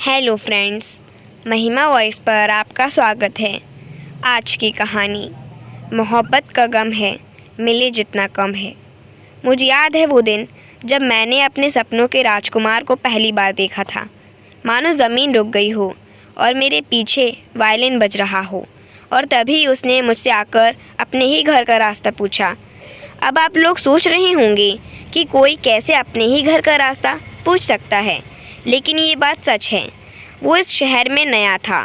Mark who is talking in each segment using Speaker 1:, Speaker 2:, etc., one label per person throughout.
Speaker 1: Hello friends, महिमा voice पर आपका स्वागत है। आज की कहानी मोहब्बत का गम है, मिले जितना कम है। मुझे याद है वो दिन जब मैंने अपने सपनों के राजकुमार को पहली बार देखा था। मानो ज़मीन रुक गई हो और मेरे पीछे वायलिन बज रहा हो, और तभी उसने मुझसे आकर अपने ही घर का रास्ता पूछा। अब आप लोग सोच रहे होंगे कि कोई कैसे अपने ही घर का रास्ता पूछ सकता है, लेकिन ये बात सच है। वो इस शहर में नया था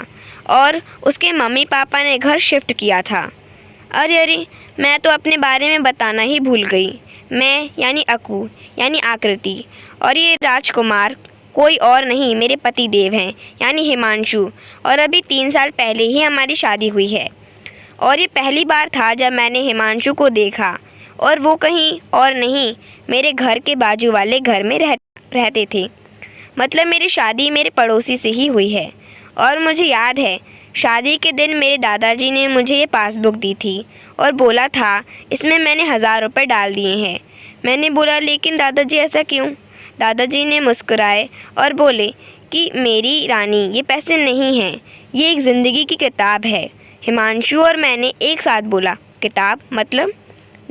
Speaker 1: और उसके मम्मी पापा ने घर शिफ्ट किया था। अरे मैं तो अपने बारे में बताना ही भूल गई। मैं यानी अकू यानी आकृति, और ये राजकुमार कोई और नहीं मेरे पति देव हैं यानी हिमांशु। और अभी 3 साल पहले ही हमारी शादी हुई है। और ये पहली बार था जब मैंने हिमांशु को देखा, और वो कहीं और नहीं मेरे घर के बाजू वाले घर में रहते थे। मतलब मेरी शादी मेरे पड़ोसी से ही हुई है। और मुझे याद है, शादी के दिन मेरे दादाजी ने मुझे ये पासबुक दी थी और बोला था इसमें मैंने 1000 रुपये डाल दिए हैं। मैंने बोला लेकिन दादाजी ऐसा क्यों? दादाजी ने मुस्कुराए और बोले कि मेरी रानी, ये पैसे नहीं हैं, ये एक ज़िंदगी की किताब है। हिमांशु और मैंने एक साथ बोला, किताब मतलब?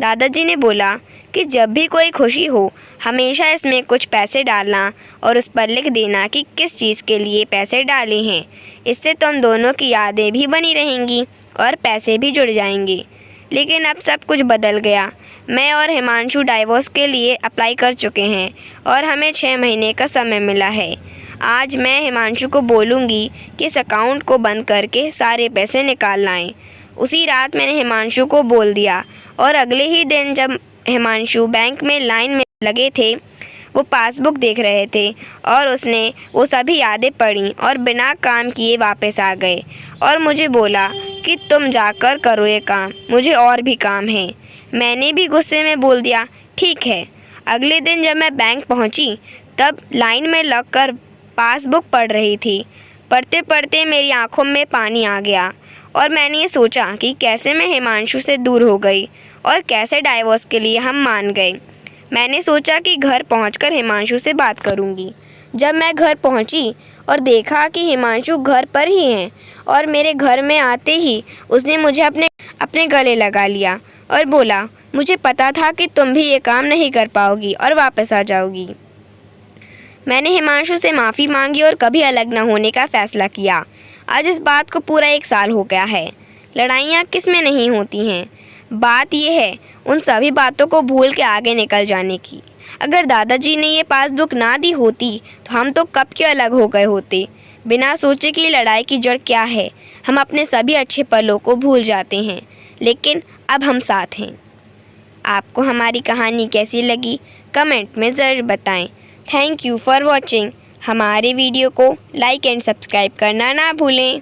Speaker 1: दादाजी ने बोला कि जब भी कोई खुशी हो हमेशा इसमें कुछ पैसे डालना और उस पर लिख देना कि किस चीज़ के लिए पैसे डाले हैं। इससे तुम दोनों की यादें भी बनी रहेंगी और पैसे भी जुड़ जाएंगे। लेकिन अब सब कुछ बदल गया। मैं और हिमांशु डाइवोर्स के लिए अप्लाई कर चुके हैं और हमें 6 महीने का समय मिला है। आज मैं हिमांशु को बोलूँगी कि इस अकाउंट को बंद करके सारे पैसे निकाल लाएँ। उसी रात मैंने हिमांशु को बोल दिया, और अगले ही दिन जब हिमांशु बैंक में लाइन में लगे थे, वो पासबुक देख रहे थे और उसने वो सभी यादें पढ़ी और बिना काम किए वापस आ गए और मुझे बोला कि तुम जाकर करो ये काम, मुझे और भी काम है। मैंने भी गुस्से में बोल दिया ठीक है। अगले दिन जब मैं बैंक पहुंची तब लाइन में लगकर पासबुक पढ़ रही थी। पढ़ते पढ़ते मेरी आंखों में पानी आ गया और मैंने ये सोचा कि कैसे मैं हिमांशु से दूर हो गई और कैसे डाइवोर्स के लिए हम मान गए। मैंने सोचा कि घर पहुंचकर हिमांशु से बात करूंगी। जब मैं घर पहुंची और देखा कि हिमांशु घर पर ही हैं, और मेरे घर में आते ही उसने मुझे अपने गले लगा लिया और बोला मुझे पता था कि तुम भी ये काम नहीं कर पाओगी और वापस आ जाओगी। मैंने हिमांशु से माफ़ी मांगी और कभी अलग न होने का फ़ैसला किया। आज इस बात को पूरा 1 साल हो गया है। लड़ाइयाँ किस में नहीं होती हैं। बात यह है उन सभी बातों को भूल के आगे निकल जाने की। अगर दादाजी ने ये पासबुक ना दी होती तो हम तो कब के अलग हो गए होते। बिना सोचे कि लड़ाई की जड़ क्या है, हम अपने सभी अच्छे पलों को भूल जाते हैं, लेकिन अब हम साथ हैं। आपको हमारी कहानी कैसी लगी कमेंट में ज़रूर बताएं। Thank you for watching. हमारे वीडियो को लाइक एंड सब्सक्राइब करना ना भूलें।